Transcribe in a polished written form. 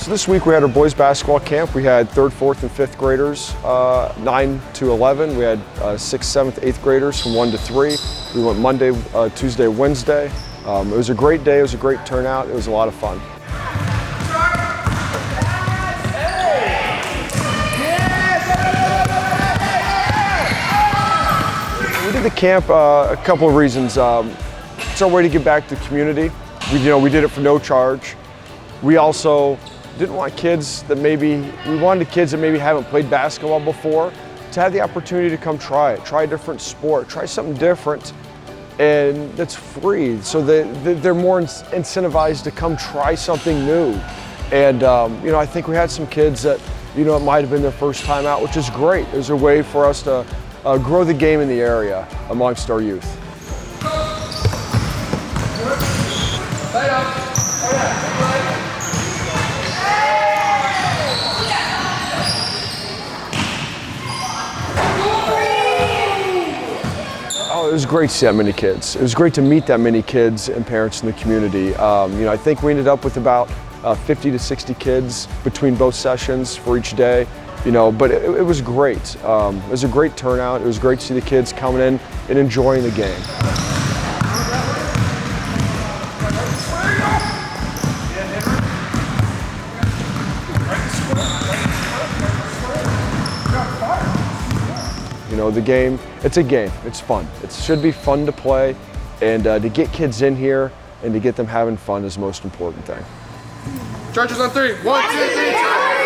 So this week we had our boys basketball camp. We had 3rd, 4th, and 5th graders, 9 to 11. We had 6th, 7th, 8th graders from 1 to 3. We went Monday, Tuesday, Wednesday. It was a great day. It was a great turnout. It was a lot of fun. We did the camp a couple of reasons. It's our way to give back to the community. We did it for no charge. We also didn't want kids that we wanted kids that maybe haven't played basketball before to have the opportunity to come try it, try a different sport, try something different, and that's free. So they're more incentivized to come try something new. And I think we had some kids that, it might have been their first time out, which is great. It was a way for us to grow the game in the area amongst our youth. It was great to see that many kids. It was great to meet that many kids and parents in the community. I think we ended up with about 50 to 60 kids between both sessions for each day. But it was great. It was a great turnout. It was great to see the kids coming in and enjoying the game. The game, it's a game, it's fun. It should be fun to play, and to get kids in here and to get them having fun is the most important thing. Chargers on 3. 1, 2, 3, charge!